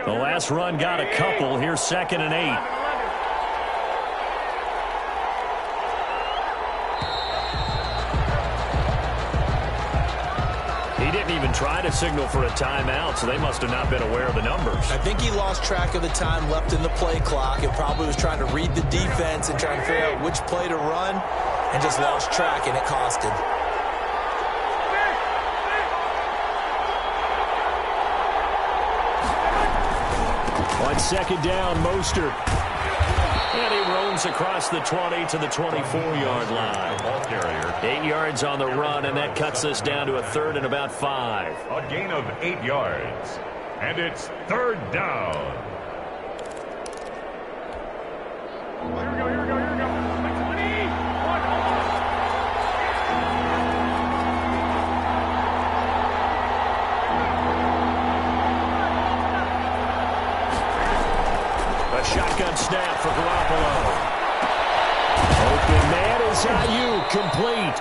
The last run got a couple. Here's 2nd and 8. He didn't even try to signal for a timeout, so they must have not been aware of the numbers. I think he lost track of the time left in the play clock and probably was trying to read the defense and trying to figure out which play to run and just lost track, and it cost him. On 2nd down, Mostert. And he roams across the 20 to the 24-yard line. Ball carrier. 8 yards on the run, and that cuts us down to a 3rd and about 5. A gain of 8 yards. And it's 3rd down. Here we go. Shotgun snap for Garoppolo. Open man is Ayuk, complete.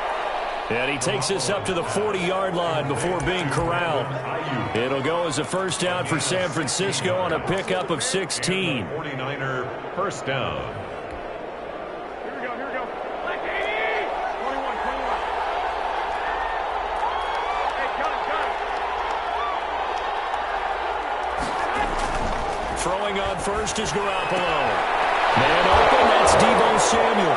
And he takes us up to the 40-yard line before being corralled. It'll go as a first down for San Francisco on a pickup of 16. 49er first down. Here we go. 21. Hey, got it. Throwing on first is Garoppolo. Man open, that's Deebo Samuel.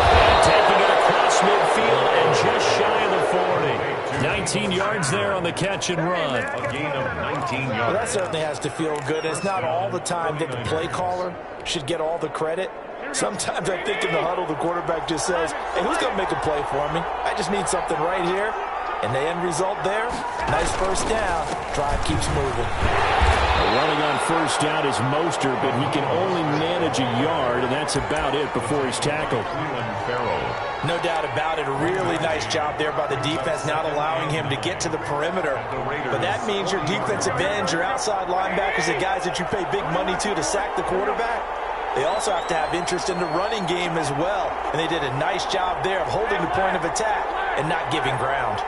And taking it across midfield and just shy of the 40. 19 yards there on the catch and run. A gain of 19 yards. Well, that certainly has to feel good. It's not all the time that the play caller should get all the credit. Sometimes I think in the huddle, the quarterback just says, hey, who's going to make a play for me? I just need something right here. And the end result there, nice first down. Drive keeps moving. Running on first down is Mostert, but he can only manage a yard, and that's about it before he's tackled. No doubt about it. A really nice job there by the defense, not allowing him to get to the perimeter. But that means your defensive ends, your outside linebackers, the guys that you pay big money to sack the quarterback, they also have to have interest in the running game as well. And they did a nice job there of holding the point of attack and not giving ground.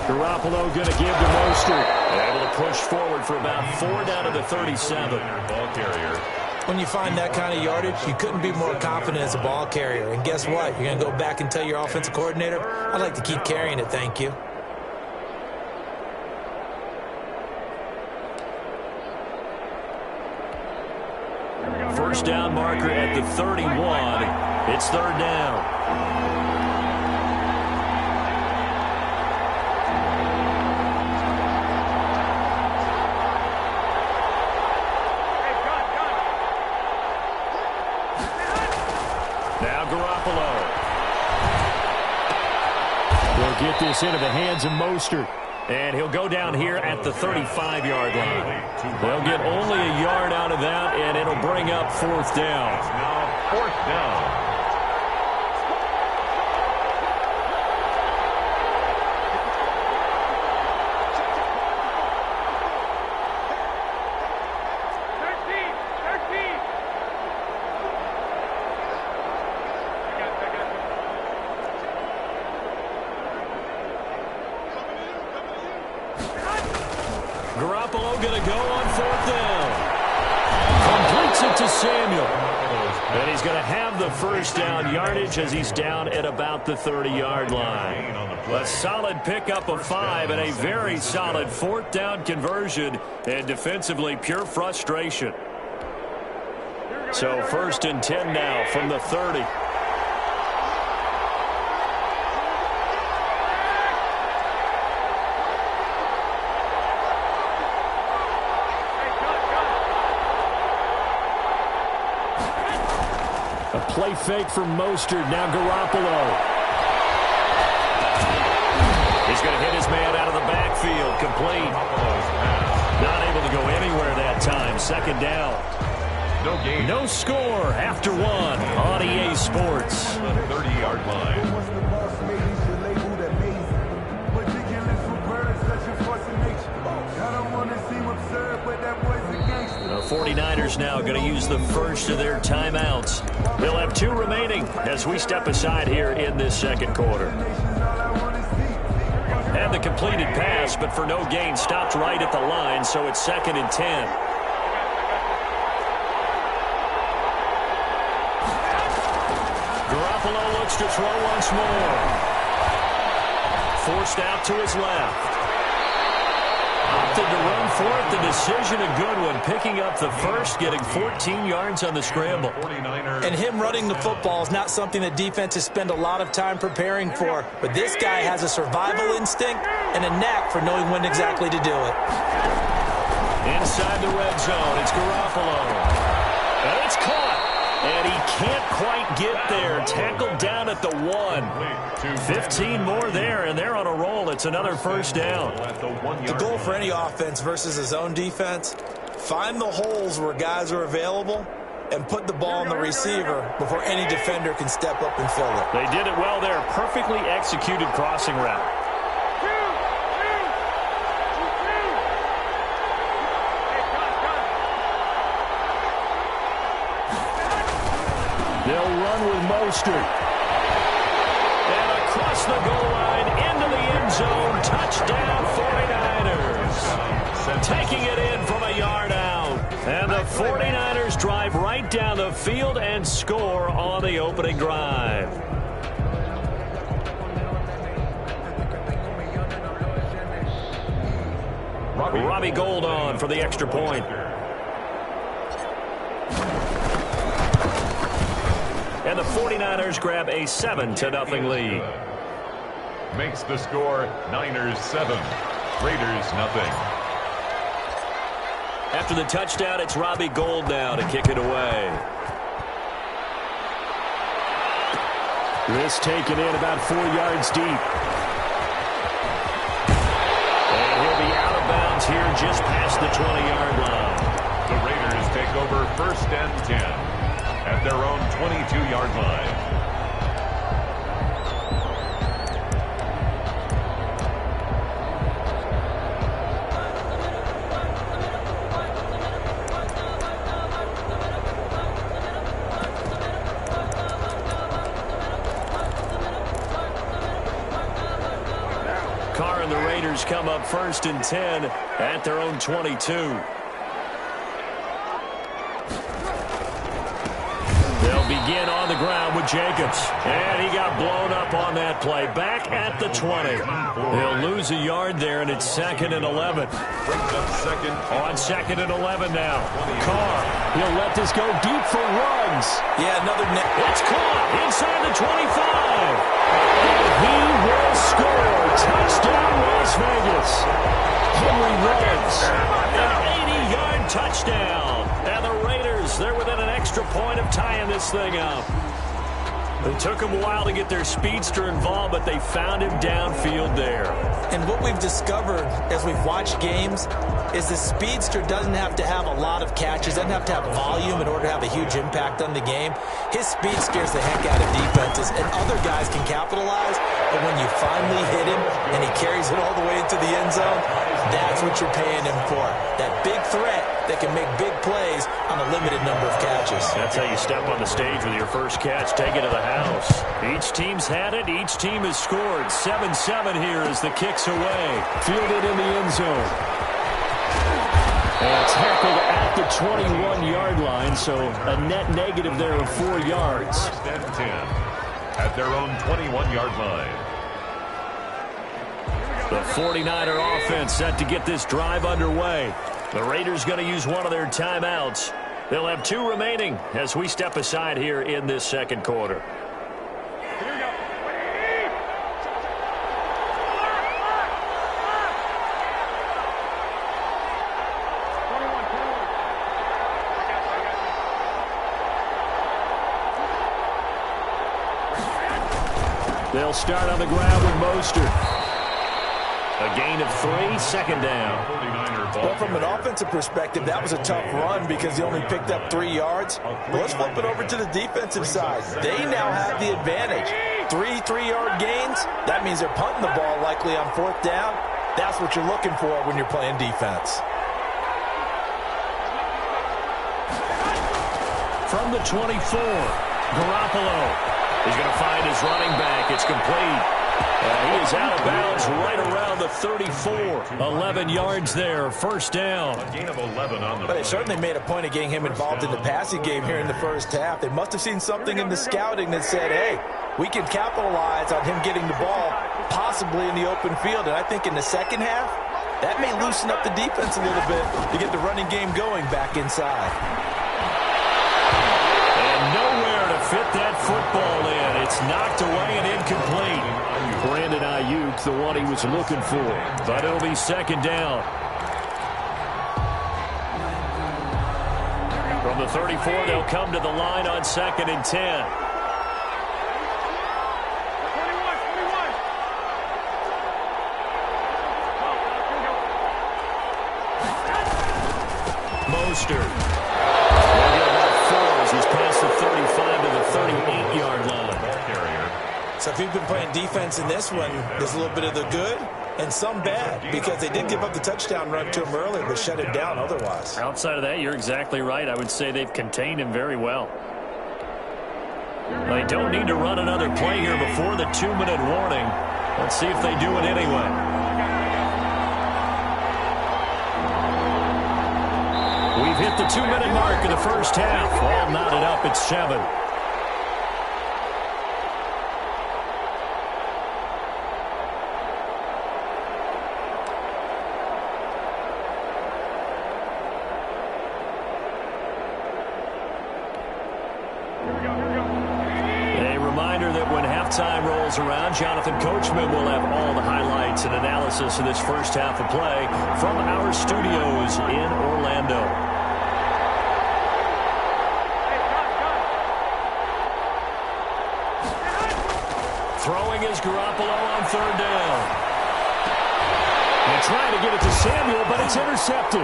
Garoppolo going to give to Mostert. Able to push forward for about 4 down to the 37. Ball carrier. When you find that kind of yardage, you couldn't be more confident as a ball carrier. And guess what? You're going to go back and tell your offensive coordinator, I'd like to keep carrying it, thank you. First down marker at the 31. It's 3rd down. Get this into the hands of Mostert. And he'll go down here at the 35-yard line. They'll get only a yard out of that, and it'll bring up 4th down. It's now 4th down. Garoppolo going to go on 4th down. Completes it to Samuel. And he's going to have the first down yardage as he's down at about the 30-yard line. A solid pickup of 5 and a very solid 4th down conversion. And defensively, pure frustration. So 1st and 10 now from the 30. A play fake from Mostert. Now Garoppolo. He's going to hit his man out of the backfield. Complete. Not able to go anywhere that time. 2nd down. No gain. No score after 1 on EA Sports. 30-yard line. 49 49ers now going to use the first of their timeouts. They'll have 2 remaining as we step aside here in this second quarter. And the completed pass, but for no gain, stopped right at the line, so it's 2nd and 10. Garoppolo looks to throw once more. Forced out to his left. Opted to run for it. The decision a good one. Picking up the first, getting 14 yards on the scramble. And him running the football is not something that defenses spend a lot of time preparing for. But this guy has a survival instinct and a knack for knowing when exactly to do it. Inside the red zone, it's Garoppolo. And it's caught. And he can't quite get there. Tackled down at the 1. 15 more there, and they're on a roll. It's another first down. The goal for any offense versus a zone defense, find the holes where guys are available and put the ball on the receiver before any defender can step up and fill it. They did it well there. Perfectly executed crossing route. They'll run with Mostert. And across the goal line, into the end zone. Touchdown, 49ers. Taking it in from a yard out. And the 49ers drive right down the field and score on the opening drive. Robbie Gould on for the extra point. And the 49ers grab a 7-0 lead. Makes the score Niners 7, Raiders nothing. After the touchdown, it's Robbie Gould now to kick it away. This taken in about 4 yards deep. And he'll be out of bounds here just past the 20-yard line. The Raiders take over 1st and 10. At their own 22-yard line. Carr and the Raiders come up 1st and 10 at their own 22. Begin on the ground with Jacobs. And he got blown up on that play. Back at the 20. They'll lose a yard there, and it's 2nd and 11. On 2nd and 11 now. Carr, he'll let this go deep for runs. Yeah, another net. It's caught inside the 25. And he will score. Touchdown, Las Vegas. Henry runs. An 80-yard touchdown. And the Raiders, they're within an extra point of tying this thing up. It took them a while to get their speedster involved, but they found him downfield there. And what we've discovered as we've watched games is the speedster doesn't have to have a lot of catches, doesn't have to have volume in order to have a huge impact on the game. His speed scares the heck out of defenses, and other guys can capitalize, but when you finally hit him and he carries it all the way into the end zone, that's what you're paying him for. That big threat that can make big plays on a limited number of catches. That's how you step on the stage with your first catch, take it to the house. Each team's had it, each team has scored. 7-7 here as the kick's away. Fielded in the end zone. And tackled at the 21-yard line, so a net negative there of 4 yards. 1st and 10 at their own 21-yard line. The 49er offense set to get this drive underway. The Raiders going to use one of their timeouts. They'll have 2 remaining as we step aside here in this second quarter. They'll start on the ground with Mostert. A gain of 3, 2nd down. Well, from an offensive perspective, that was a tough run because he only picked up 3 yards. But let's flip it over to the defensive side. They now have the advantage. 3 3-yard gains, that means they're punting the ball likely on 4th down. That's what you're looking for when you're playing defense. from the 24. Garoppolo is going to find his running back. It's complete. He is out of bounds right around the 34. 11 yards there, first down. A gain of 11 on the But they certainly made a point of getting him involved in the passing game here in the first half. They must have seen something in the scouting that said, hey, we can capitalize on him getting the ball possibly in the open field. And I think in the second half, that may loosen up the defense a little bit to get the running game going back inside. And nowhere to fit that football in. It's knocked away and incomplete. Brandon Ayuk, the one he was looking for. But it'll be second down. From the 34, they'll come to the line on 2nd and 10. Mostert. He'll get about 4 as he's past the 35 to the 38-yard line. So if you've been playing defense in this one, there's a little bit of the good and some bad, because they did give up the touchdown run to him earlier, but shut him down otherwise. Outside of that, you're exactly right. I would say they've contained him very well. They don't need to run another play here before the 2-minute warning. Let's see if they do it anyway. We've hit the 2-minute mark in the first half. All knotted up at 7. Time rolls around, Jonathan Coachman will have all the highlights and analysis of this first half of play from our studios in Orlando. Throwing is Garoppolo on 3rd down. They're trying to get it to Samuel, but it's intercepted.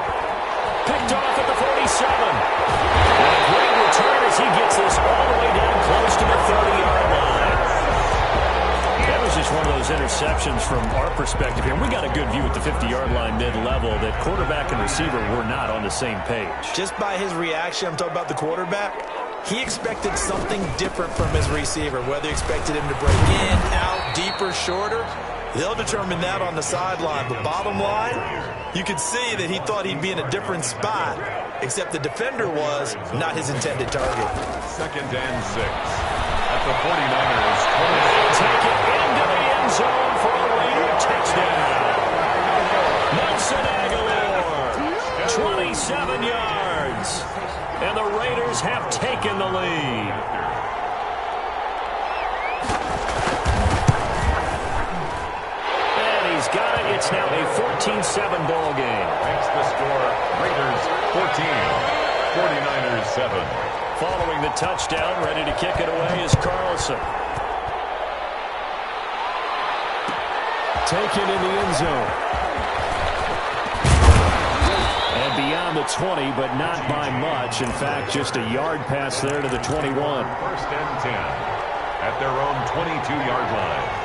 Picked off at the 47. And a great return as he gets this all the way down close to the 30-yard line. That was just one of those interceptions from our perspective here. We got a good view at the 50-yard line mid-level that quarterback and receiver were not on the same page. Just by his reaction, I'm talking about the quarterback, he expected something different from his receiver, whether he expected him to break in, out, deeper, shorter. They'll determine that on the sideline. But bottom line, you could see that he thought he'd be in a different spot, except the defender was not his intended target. 2nd and 6 at the 49ers. Take it into the end zone for a Raider touchdown. Nelson Aguilar, 27 yards. And the Raiders have taken the lead. And he's got it. It's now a 14-7 ball game. Makes the score Raiders 14, 49ers 7. Following the touchdown, ready to kick it away is Carlson. Taken in the end zone. And beyond the 20, but not by much. In fact, just a yard pass there to the 21. 1st and 10 at their own 22-yard line.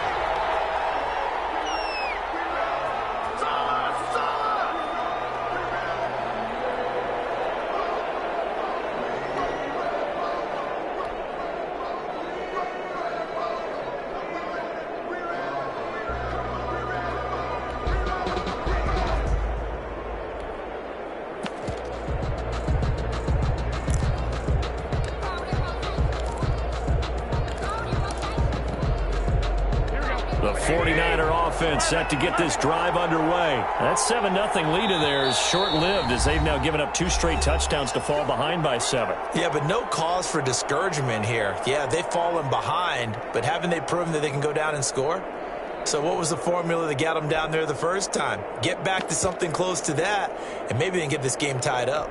The 49er offense set to get this drive underway. That 7-0 lead of theirs short-lived as they've now given up 2 straight touchdowns to fall behind by 7. Yeah, but no cause for discouragement here. Yeah, they've fallen behind, but haven't they proven that they can go down and score? So what was the formula that got them down there the first time? Get back to something close to that, and maybe they can get this game tied up.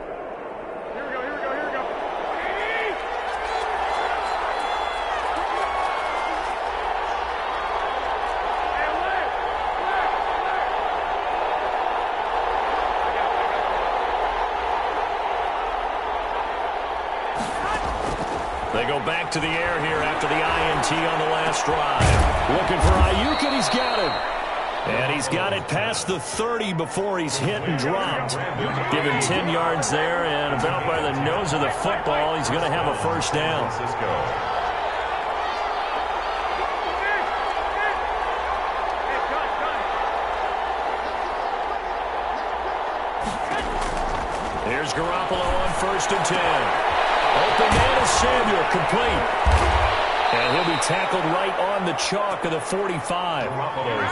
They go back to the air here after the INT on the last drive. Looking for Ayuk, and he's got him. And he's got it past the 30 before he's hit and dropped. Given 10 yards there and about by the nose of the football, he's going to have a first down. Here's Garoppolo on 1st and 10. Open man is Samuel, complete. And he'll be tackled right on the chalk of the 45.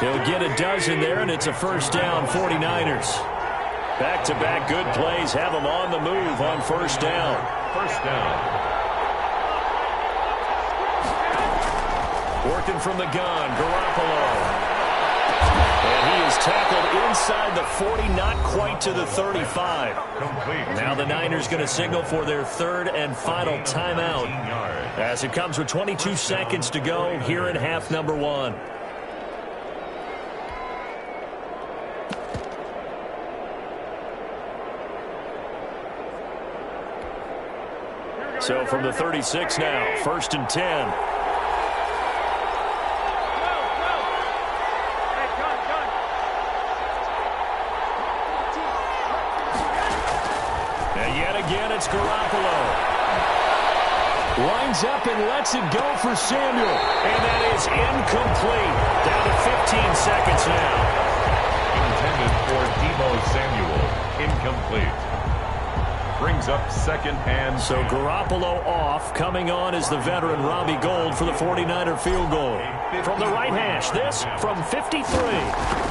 He'll get a dozen there, and it's a first down, 49ers. Back-to-back good plays have them on the move on first down. First down. Working from the gun, Garoppolo. And he is tackled inside the 40, not quite to the 35. Complete. Now the Niners going to signal for their third and final timeout as it comes with 22 seconds to go here in half number 1. So from the 36 now, 1st and 10. Again, it's Garoppolo. Lines up and lets it go for Samuel. And that is incomplete. Down to 15 seconds now. Intended for Deebo Samuel. Incomplete. Brings up second and... So Garoppolo off. Coming on is the veteran Robbie Gould for the 49er field goal. From the right hash, this from 53.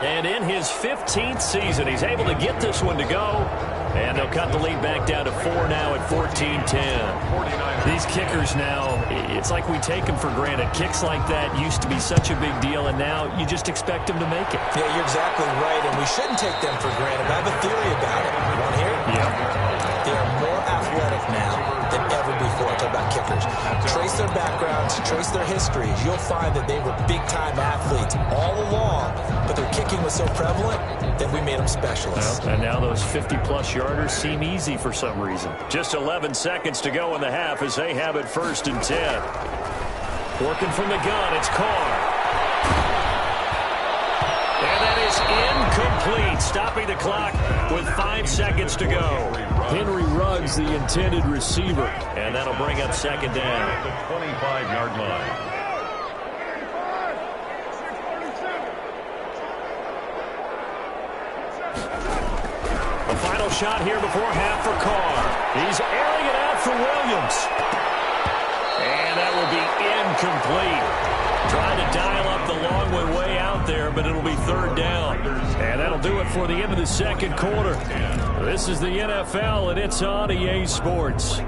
And in his 15th season, he's able to get this one to go. And they'll cut the lead back down to 4 now at 14-10. These kickers now, it's like we take them for granted. Kicks like that used to be such a big deal, and now you just expect them to make it. Yeah, you're exactly right, and we shouldn't take them for granted. I have a theory about it. You want to hear it? Yeah. They are more athletic now than ever before. I talk about kickers. Trace their backgrounds, trace their histories. You'll find that they were big-time athletes all along, but their kicking was so prevalent that we made them specialists. Well, and now those 50-plus yarders seem easy for some reason. Just 11 seconds to go in the half as they have it 1st and 10. Working from the gun, it's Carr. And that is incomplete, stopping the clock with 5 seconds to go. Henry Ruggs, the intended receiver, and that'll bring up second down. The 25-yard line. The final shot here before half for Carr. He's airing it out for Williams. And that will be incomplete. Trying to dial up the long one way out there, but it'll be 3rd down. And that'll do it for the end of the second quarter. This is the NFL, and it's on EA Sports.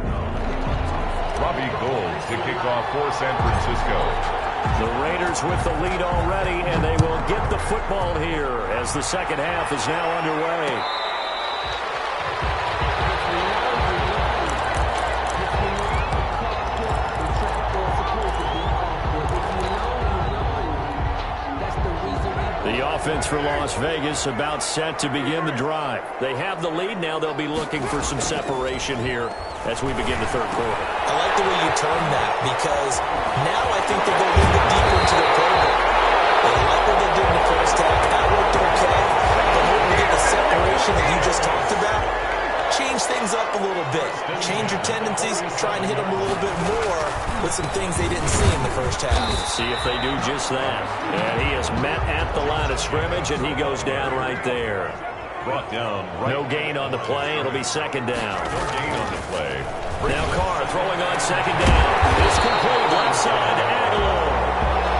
Robbie Gould to kick off for San Francisco. The Raiders with the lead already, and they will get the football here as the second half is now underway. The offense for Las Vegas about set to begin the drive. They have the lead. Now they'll be looking for some separation here as we begin the third quarter. I like the way you term that because now I think they're going a little bit deeper into their playbook. They like what they did in the first half. That worked okay. But when we get the separation that you just talked about, change things up a little bit. Change your tendencies. Try and hit them a little bit more with some things they didn't see in the first half. See if they do just that. And he is met at the line of scrimmage, and he goes down right there. Brought down. Right. No gain on the play. It'll be second down. No gain on the play. Now Carr throwing on second down. It's complete left side to Aguilar.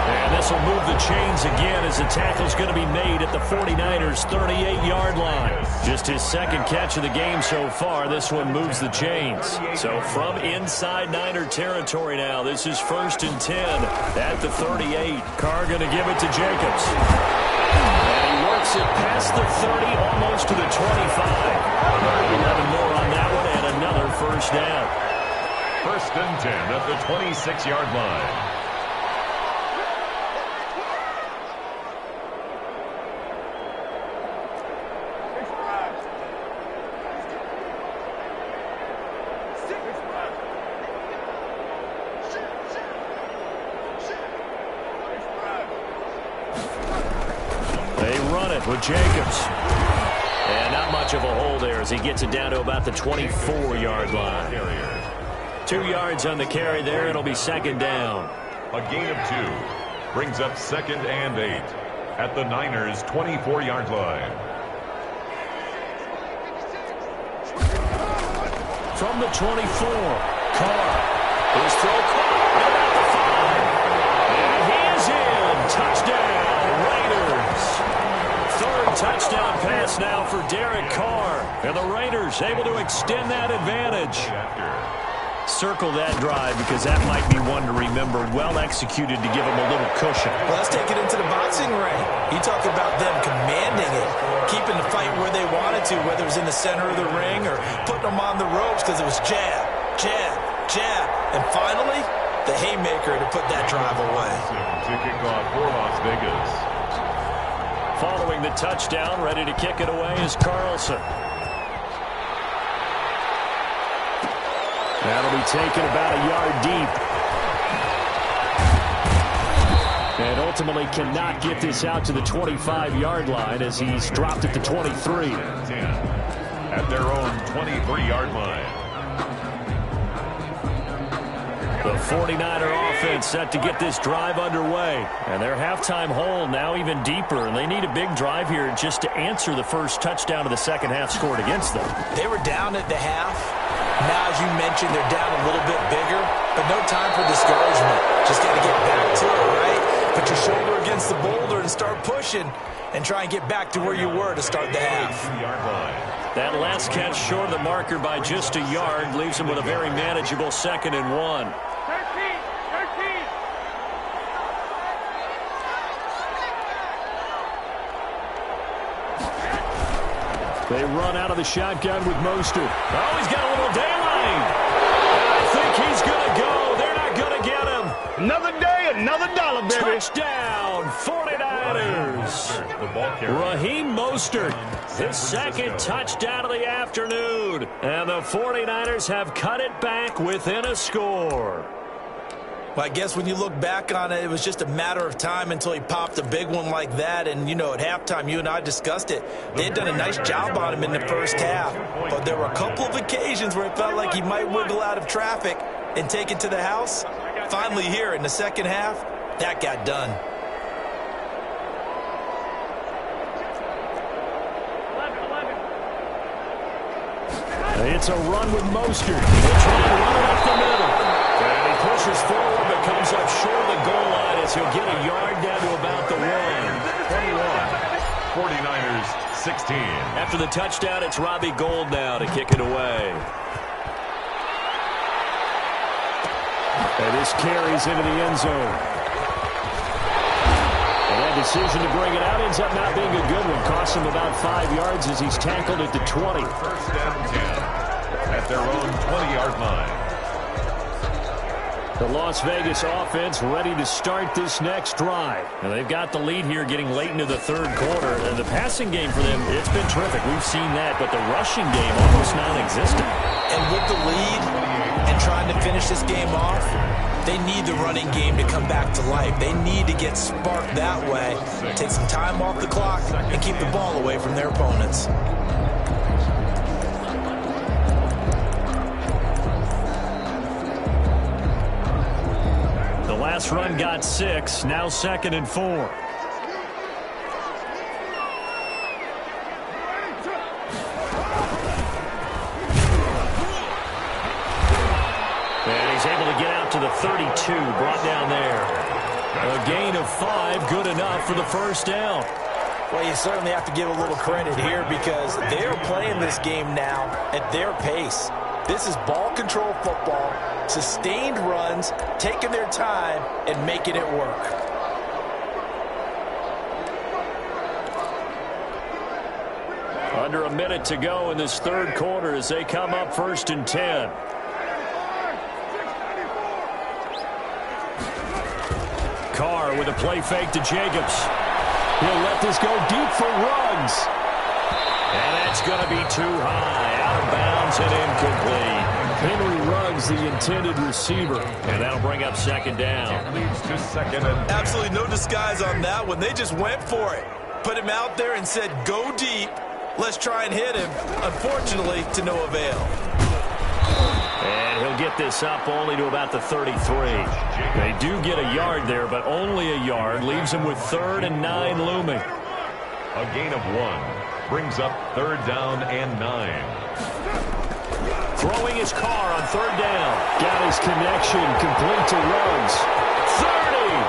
And this will move the chains again as the tackle's going to be made at the 49ers' 38-yard line. Just his second catch of the game so far. This one moves the chains. So from inside Niner territory now, this is 1st and 10 at the 38. Carr going to give it to Jacobs. And he works it past the 30, almost to the 25. 11 more on that one, and another first down. 1st and 10 at the 26-yard line. They run it with Jacobs. And not much of a hole there as he gets it down to about the 24-yard line. 2 yards on the carry there. It'll be second down. A gain of 2 brings up 2nd and 8 at the Niners' 24-yard line. From the 24, Carr. His throw caught at the 5. And he is in. Touchdown, Raiders. 3rd touchdown pass now for Derek Carr. And the Raiders able to extend that advantage. Circle that drive because that might be one to remember. Well executed to give him a little cushion. Well, let's take it into the boxing ring. You talk about them commanding it, keeping the fight where they wanted to, whether it was in the center of the ring or putting them on the ropes because it was jab, jab, jab. And finally, the haymaker to put that drive away. To kick off for Las Vegas. Following the touchdown, ready to kick it away is Carlson. That'll be taken about a yard deep. And ultimately cannot get this out to the 25-yard line as he's dropped at the 23. 10 at their own 23-yard line. The 49er offense set to get this drive underway. And their halftime hole now even deeper. And they need a big drive here just to answer the first touchdown of the second half scored against them. They were down at the half. Now, as you mentioned, they're down a little bit bigger, but no time for discouragement. Just got to get back to it, right? Put your shoulder against the boulder and start pushing and try and get back to where you were to start the half. That last catch short of the marker by just a yard leaves them with a very manageable 2nd and 1. They run out of the shotgun with Mostert. Oh, he's got a little daylight. I think he's going to go. They're not going to get him. Another day, another dollar, baby. Touchdown, 49ers. Raheem Mostert, his 2nd touchdown of the afternoon. And the 49ers have cut it back within a score. Well, I guess when you look back on it, it was just a matter of time until he popped a big one like that. And, you know, at halftime, you and I discussed it. They had done a nice job on him in the first half. But there were a couple of occasions where it felt like he might wiggle out of traffic and take it to the house. Finally here in the second half, that got done. It's a run with Mostert. They try to run it up the middle. And he pushes forward but comes up short of the goal line as he'll get a yard down to about the 1. 49ers 16. After the touchdown, it's Robbie Gould now to kick it away. And this carries into the end zone. And that decision to bring it out ends up not being a good one. Costs him about 5 yards as he's tackled at the 20. 1st and 10 at their own 20-yard line. The Las Vegas offense ready to start this next drive. And they've got the lead here getting late into the 3rd quarter. And the passing game for them, it's been terrific. We've seen that. But the rushing game almost non-existent. And with the lead and trying to finish this game off, they need the running game to come back to life. They need to get sparked that way, take some time off the clock, and keep the ball away from their opponents. The last run got 6, now 2nd and 4. And he's able to get out to the 32, brought down there. A gain of 5, good enough for the first down. Well, you certainly have to give a little credit here because they're playing this game now at their pace. This is ball control football, sustained runs, taking their time, and making it work. Under a minute to go in this 3rd quarter as they come up 1st and 10. Carr with a play fake to Jacobs. He'll let this go deep for Ruggs. And that's going to be too high. Out of bounds and incomplete. Henry Ruggs, the intended receiver. And that'll bring up second down. Leads to second and 10. Absolutely no disguise on that one. They just went for it. Put him out there and said, go deep. Let's try and hit him. Unfortunately, to no avail. And he'll get this up only to about the 33. They do get a yard there, but only a yard. Leaves him with 3rd and 9 looming. A gain of 1 brings up 3rd down and 9. Throwing his car on 3rd down. Got his connection complete to Ruggs. 30.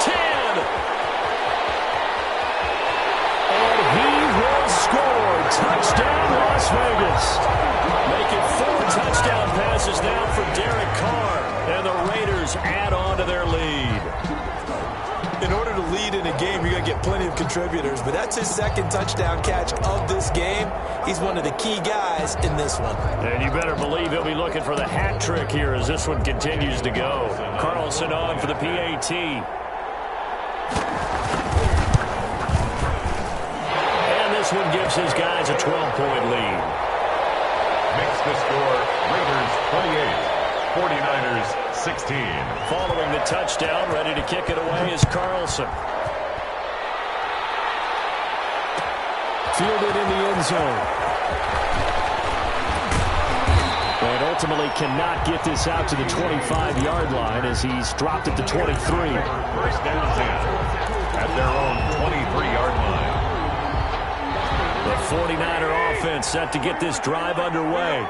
10. And he will score. Touchdown, Las Vegas. Make it 4 touchdown passes now for Derek Carr. And the Raiders add on to their lead. In order to lead in a game, you're going to get plenty of contributors, but that's his 2nd touchdown catch of this game. He's one of the key guys in this one. And you better believe he'll be looking for the hat trick here as this one continues to go. Carlson on for the PAT. And this one gives his guys a 12-point lead. Makes the score Raiders 28, 49ers 16. Following the touchdown, ready to kick it away is Carlson. Fielded in the end zone. And ultimately cannot get this out to the 25-yard line as he's dropped it to 23. 1st and 10 at their own 23-yard line. The 49er offense set to get this drive underway.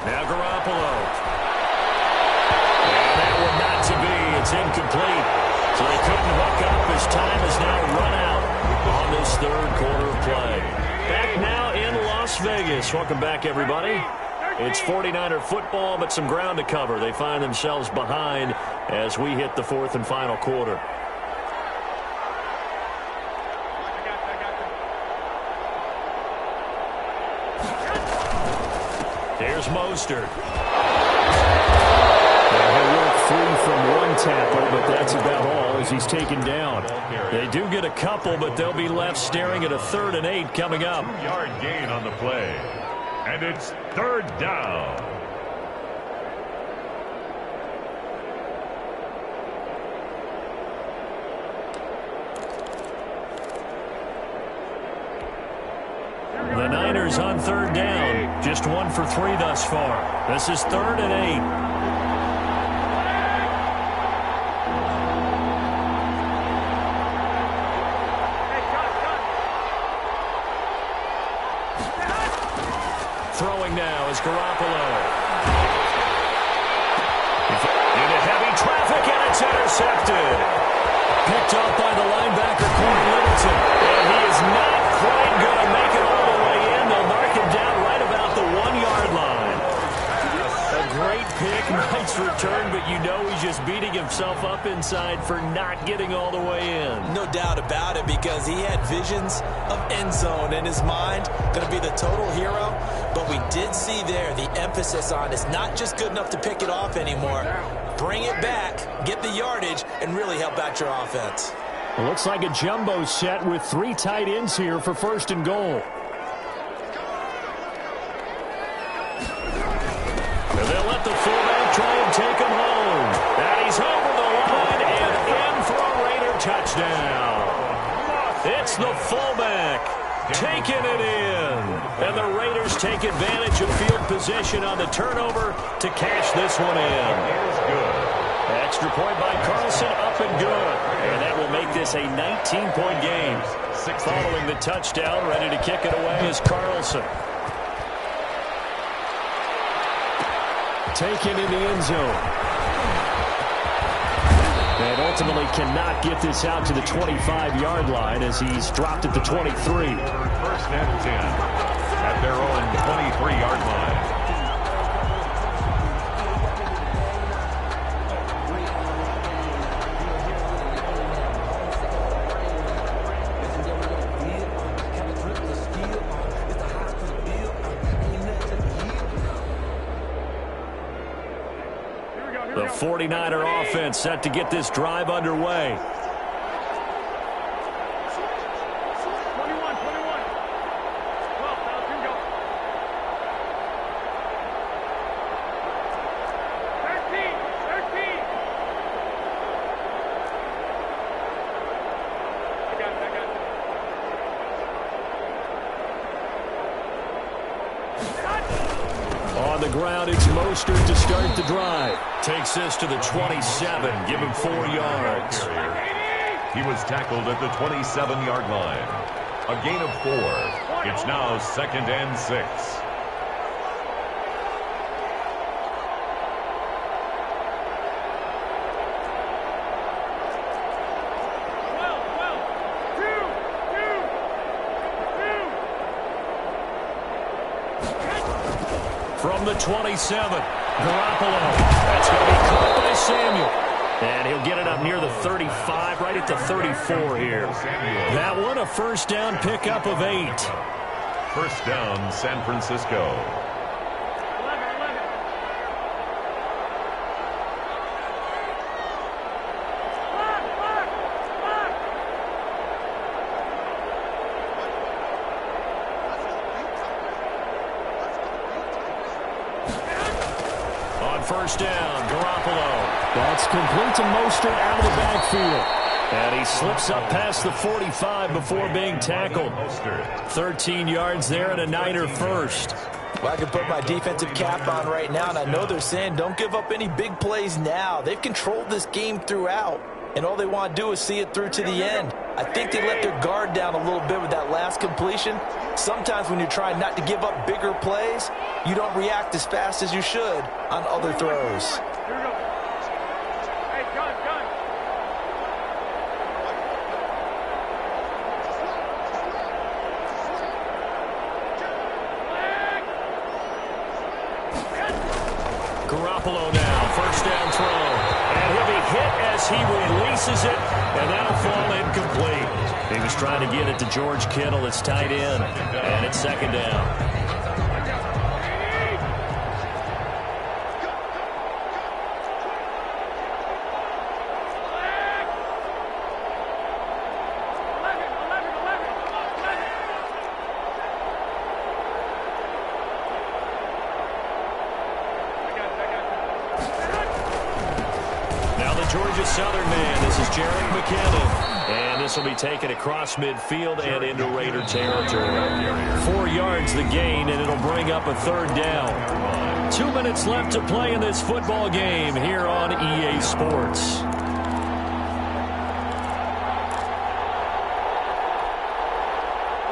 Now Garoppolo. And that one not to be. It's incomplete. So they couldn't hook up. His time is now run out on this 3rd quarter of play. Back now in Las Vegas. Welcome back, everybody. It's 49er football, but some ground to cover. They find themselves behind as we hit the 4th and final quarter. Here's Mostert. He'll work free from one tackle, but that's about all as he's taken down. They do get a couple, but they'll be left staring at a 3rd and 8 coming up. 2-yard gain on the play. And it's 3rd down. The Niners on 3rd down. Just 1 for 3 thus far. This is 3rd and 8. Throwing now is Garoppolo. Into heavy traffic, and it's intercepted. Picked off by the linebacker, Corey Littleton. And he is not quite going to make it all the way in. They'll mark him down right about the 1-yard line. A great pick, nice return, but you know he's just beating himself up inside for not getting all the way in. No doubt about it, because he had visions of end zone in his mind. Going to be the total hero. But we did see there the emphasis on it's not just good enough to pick it off anymore. Bring it back, get the yardage, and really help out your offense. It looks like a jumbo set with 3 tight ends here for 1st and goal. And they'll let the fullback try and take him home. And he's over the line and in for a Raider touchdown. It's the fullback taking it in. And the Raiders take advantage of field position on the turnover to cash this one in. Extra point by Carlson, up and good. And that will make this a 19-point game. Following the touchdown, ready to kick it away is Carlson. Taken in the end zone. And ultimately cannot get this out to the 25-yard line as he's dropped at the 23. 1st and 10 at their own 23-yard line. 49er offense set to get this drive underway. 21. 12, now 2 go. 13. I got it. On the ground, it's Mostert to start the drive. Takes this to the 27, give him 4 yards. He was tackled at the 27-yard line. A gain of 4. It's now 2nd and 6. From the 27, Garoppolo. That's going to be caught by Samuel. And he'll get it up near the 35, right at the 34 here. That one, a first down pickup of 8. First down, San Francisco. First down, Garoppolo. That's complete to Mostert out of the backfield. And he slips up past the 45 before being tackled. 13 yards there and a Niner first. Well, I can put my defensive cap on right now, and I know they're saying don't give up any big plays now. They've controlled this game throughout, and all they want to do is see it through to the end. I think they let their guard down a little bit with that last completion. Sometimes when you're trying not to give up bigger plays, you don't react as fast as you should on other throws. Here we go. Hey, gun. Garoppolo now, first down throw. And he'll be hit as he releases it, and that'll fall incomplete. He was trying to get it to George Kittle, his tight end, and it's second down. Georgia Southern man, this is Jerick McKinnon. And this will be taken across midfield and into Raider territory. 4 yards the gain, and it'll bring up a third down. 2 minutes left to play in this football game here on EA Sports.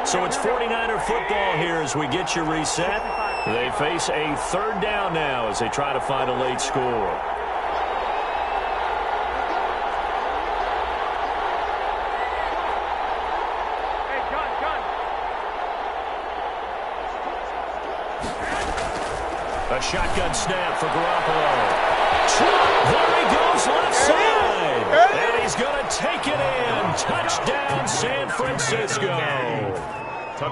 So it's 49er football here as we get you reset. They face a third down now as they try to find a late score. A shotgun snap for Garoppolo. There he goes left side. And he's going to take it in. Touchdown, San Francisco.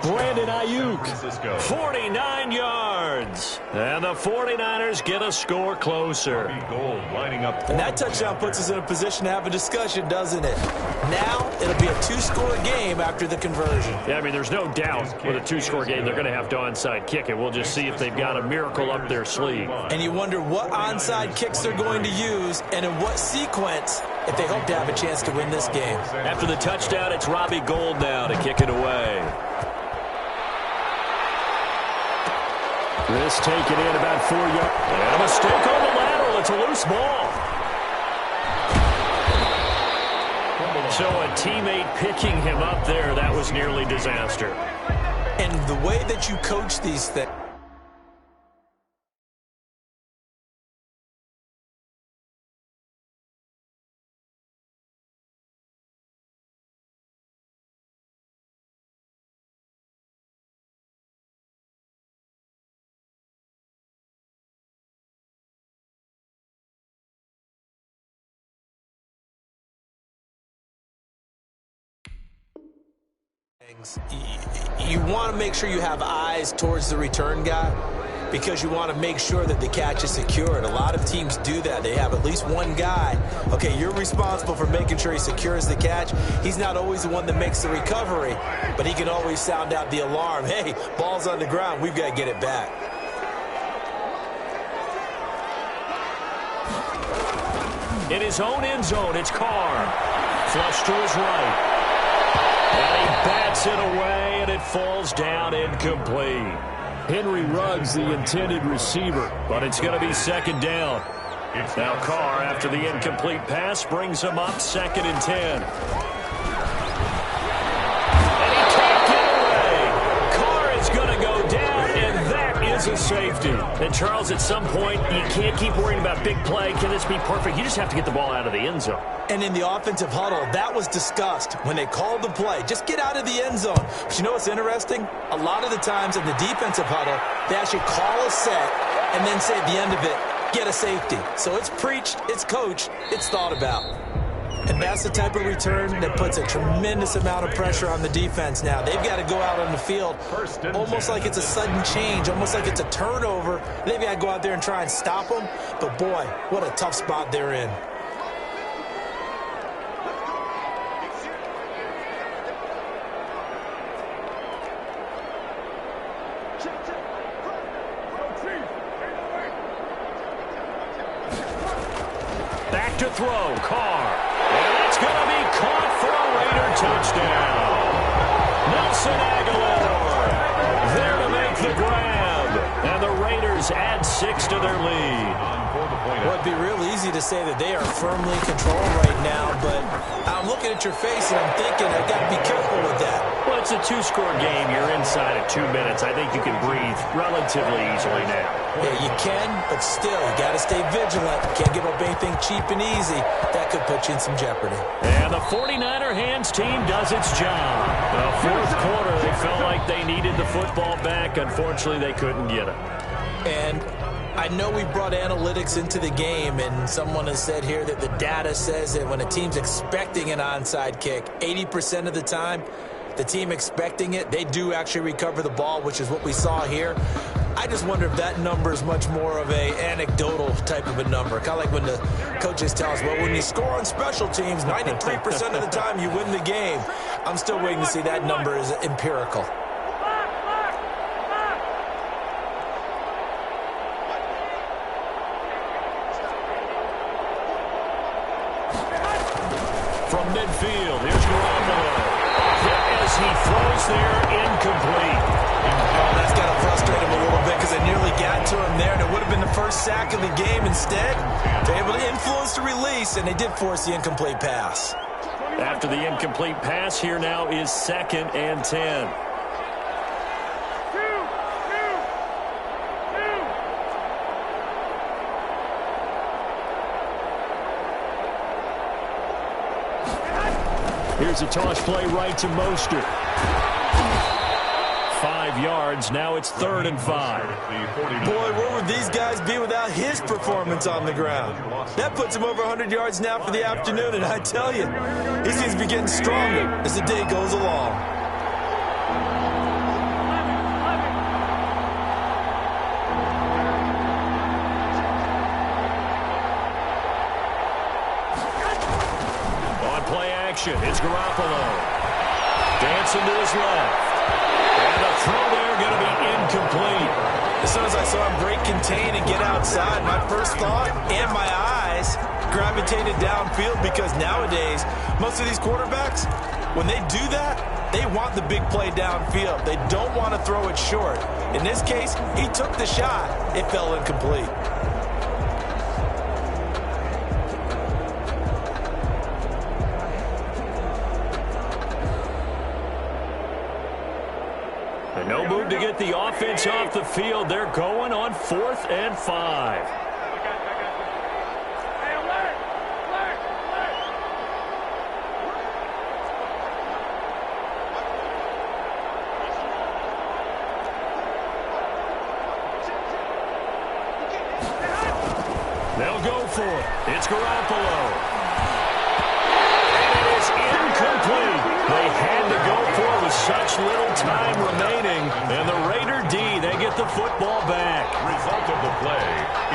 Brandon Ayuk, 49 yards. And the 49ers get a score closer. And that touchdown puts us in a position to have a discussion, doesn't it? Now, it'll be a 2-score game after the conversion. Yeah, I mean, there's no doubt with a 2-score game, they're going to have to onside kick it. We'll just see if they've got a miracle up their sleeve. And you wonder what onside kicks they're going to use and in what sequence if they hope to have a chance to win this game. After the touchdown, it's Robbie Gould now to kick it away. This taken in about 4 yards. And a mistake on the lateral. It's a loose ball. So a teammate picking him up there, that was nearly disaster. And the way that you coach these things. You want to make sure you have eyes towards the return guy. because you want to make sure that the catch is secured. A lot of teams do that. They have at least one guy. Okay, you're responsible for making sure he secures the catch. He's not always the one that makes the recovery, but he can always sound out the alarm. Hey, ball's on the ground. We've got to get it back. In his own end zone, it's Carr. Flush to his right. And he bats it away, and it falls down incomplete. Henry Ruggs, the intended receiver, but it's going to be second down. Now Carr, after the incomplete pass, brings him up 2nd and 10. And he can't get away. Carr is going to go down, and that is a safety. And Charles, at some point, you can't keep worrying about big play. Can this be perfect? You just have to get the ball out of the end zone. And in the offensive huddle, that was discussed when they called the play. Just get out of the end zone. But you know what's interesting? A lot of the times in the defensive huddle, they actually call a set and then say at the end of it, get a safety. So it's preached, it's coached, it's thought about. And that's the type of return that puts a tremendous amount of pressure on the defense now. They've got to go out on the field almost like it's a sudden change, almost like it's a turnover. They've got to go out there and try and stop them. But boy, what a tough spot they're in. Back to throw, Carr. And it's going to be caught for a Raider touchdown. Nelson Aguilar there to make the grab. And the Raiders add 6 to their lead. Well, it'd be real easy to say that they are firmly in control right now, but I'm looking at your face and I'm thinking I've got to be careful with that. Well, it's a 2-score game. You're inside of 2 minutes. I think you can breathe relatively easily now. Yeah, you can, but still, you got to stay vigilant. Can't give up anything cheap and easy. That could put you in some jeopardy. And the 49er hands team does its job. The fourth quarter, they felt like they needed the football back. Unfortunately, they couldn't get it. And I know we brought analytics into the game, and someone has said here that the data says that when a team's expecting an onside kick, 80% of the time, the team expecting it, they do actually recover the ball, which is what we saw here. I just wonder if that number is much more of a anecdotal type of a number. Kind of like when the coaches tell us, well, when you score on special teams, 93% of the time you win the game. I'm still waiting to see that number is empirical. From midfield, here's Garoppolo. As he throws there, incomplete. Oh, that's got to frustrate him a little bit because I nearly got to him there, and it would have been the first sack of the game. Instead, they're able to influence the release, and they did force the incomplete pass. After the incomplete pass, here now is 2nd and 10. Here's a toss play right to Mostert. 5 yards. Now it's 3rd and 5. Boy, where would these guys be without his performance on the ground? That puts him over 100 yards now for the afternoon, and I tell you, he seems to be getting stronger as the day goes along. It's Garoppolo. Dancing to his left. And the throw there going to be incomplete. As soon as I saw him break contain and get outside, my first thought and my eyes gravitated downfield because nowadays, most of these quarterbacks, when they do that, they want the big play downfield. They don't want to throw it short. In this case, he took the shot. It fell incomplete. No move to get the offense off the field. They're going on 4th and 5. They'll go for it. It's Garoppolo. And it is incomplete. They had to go for it with such little time remaining. And the Raider D, they get the the football back. Result of the play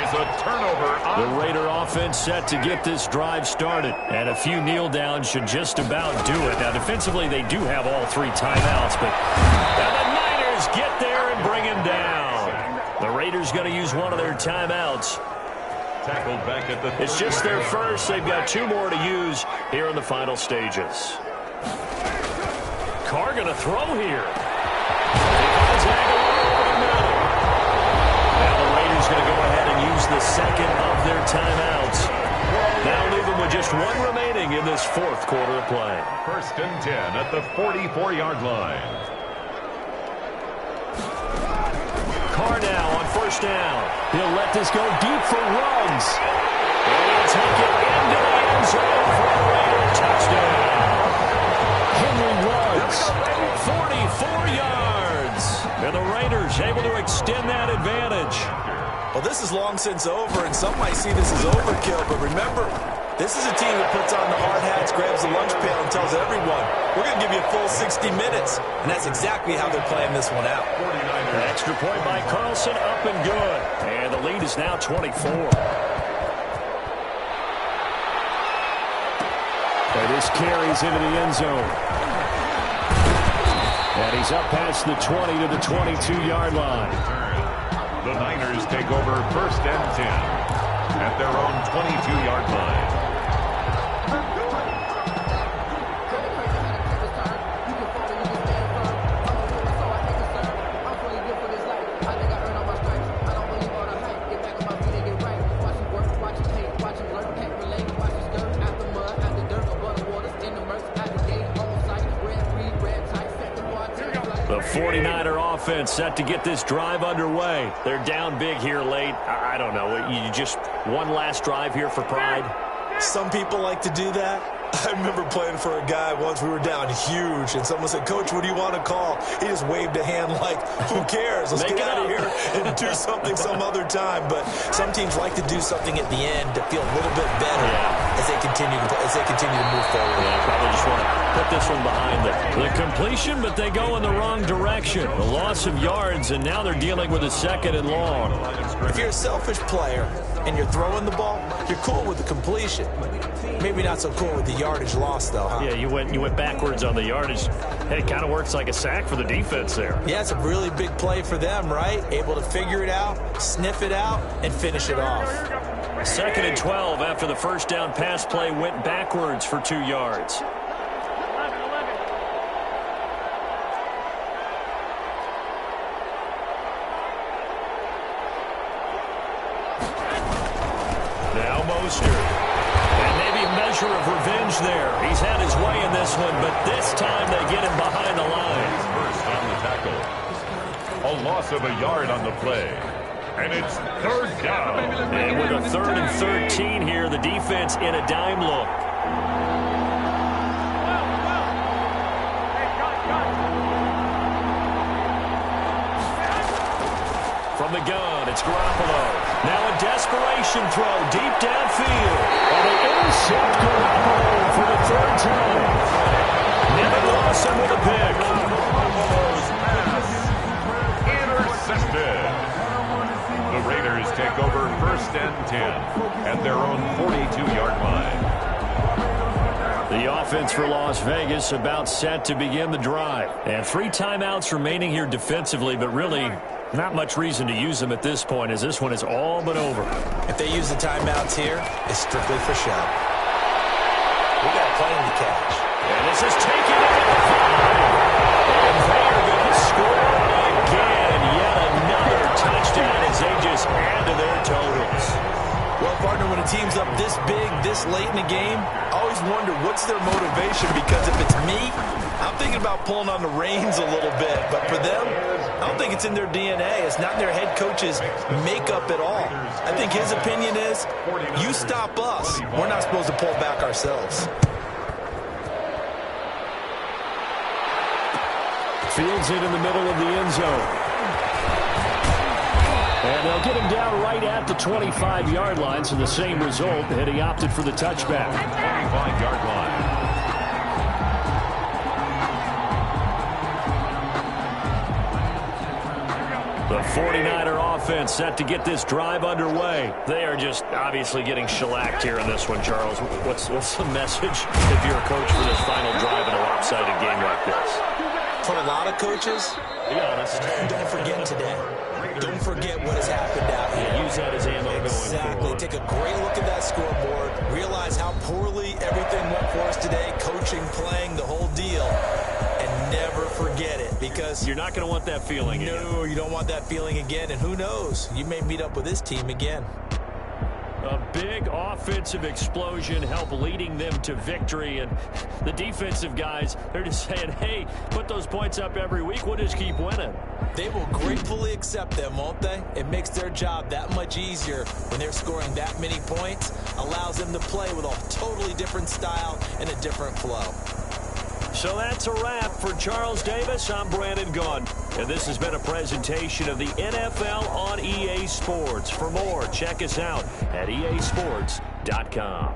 is a turnover. The Raider offense set to get this drive started. And a few kneel downs should just about do it. Now, defensively, they do have all 3 timeouts, but the Niners get there and bring him down. The Raiders going to use one of their timeouts. Tackled back at the It's just their first. They've got 2 more to use here in the final stages. Carr going to throw here. Now the Raiders going to go ahead and use the second of their timeouts. Now leave them with just 1 remaining in this 4th quarter of play. 1st and 10 at the 44-yard line. Carr now on 1st down. He'll let this go deep for Ruggs. And he'll take it into the end zone for a Raider touchdown. Henry Ruggs, 44 yards. And the Raiders able to extend that advantage. Well, this is long since over, and some might see this as overkill, but remember, this is a team that puts on the hard hats, grabs the lunch pail, and tells everyone, we're going to give you a full 60 minutes. And that's exactly how they're playing this one out. An extra point by Carlson, up and good. And the lead is now 24. And this carries into the end zone. And he's up past the 20 to the 22-yard line. The Niners take over 1st and 10 at their own 22-yard line. The 49er offense set to get this drive underway. They're down big here late. I don't know. You just one last drive here for pride? Some people like to do that. I remember playing for a guy once. We were down huge, and someone said, Coach, what do you want to call? He just waved a hand like, who cares? Let's get out of here and do something some other time. But some teams like to do something at the end to feel a little bit better as they continue to move forward. Yeah, probably just want to put this one behind the completion, but they go in the wrong direction. The loss of yards, and now they're dealing with a 2nd and long. If you're a selfish player and you're throwing the ball, you're cool with the completion. Maybe not so cool with the yardage loss, though, huh? Yeah, you went backwards on the yardage. Hey, it kind of works like a sack for the defense there. Yeah, it's a really big play for them, right? Able to figure it out, sniff it out, and finish it off. 2nd and 12 after the 1st down pass play went backwards for 2 yards. 11. Now Mostert. And maybe a measure of revenge there. He's had his way in this one, but this time they get him behind the line. First on the tackle. A loss of a yard on the play. And it's 3rd down. And with a 3rd and 13 here, the defense in a dime look. From the gun, it's Garoppolo. Now a desperation throw deep downfield. And they intercept Garoppolo for the 3rd time. Never lost him with a pick. Intercepted. The Raiders take over 1st and 10 at their own 42-yard line. The offense for Las Vegas about set to begin the drive. And 3 timeouts remaining here defensively, but really not much reason to use them at this point, as this one is all but over. If they use the timeouts here, it's strictly for show. We got a plane to catch. And this is taken into the 5. And they are going to score again. Yet another touchdown as they just add to their totals. Well, partner, when a team's up this big, this late in the game, I always wonder what's their motivation, because if it's me, I'm thinking about pulling on the reins a little bit. But for them, I don't think it's in their DNA. It's not in their head coach's makeup at all. I think his opinion is, you stop us, we're not supposed to pull back ourselves. Fields it in the middle of the end zone. And they'll get him down right at the 25-yard line, so the same result, and he opted for the touchback. 25-yard line. The The 49er offense set to get this drive underway. They are just obviously getting shellacked here in this one, Charles. What's the message if you're a coach for this final drive in a lopsided game like this? For a lot of coaches, Be honest. don't forget today. Don't forget what has happened out here. Use that as ammo going Exactly. forward. Take a great look at that scoreboard. Realize how poorly everything went for us today. Coaching, playing, the whole deal. And never forget it, because You're not going to want that feeling again. no, you don't want that feeling again. And who knows? You may meet up with this team again. A big offensive explosion helped leading them to victory. And the defensive guys, they're just saying, hey, put those points up every week. We'll just keep winning. They will gratefully accept them, won't they? It makes their job that much easier when they're scoring that many points. Allows them to play with a totally different style and a different flow. So that's a wrap for Charles Davis. I'm Brandon Gunn. And this has been a presentation of the NFL on EA Sports. For more, check us out at easports.com.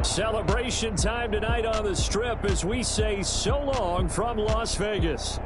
Celebration time tonight on the Strip as we say so long from Las Vegas.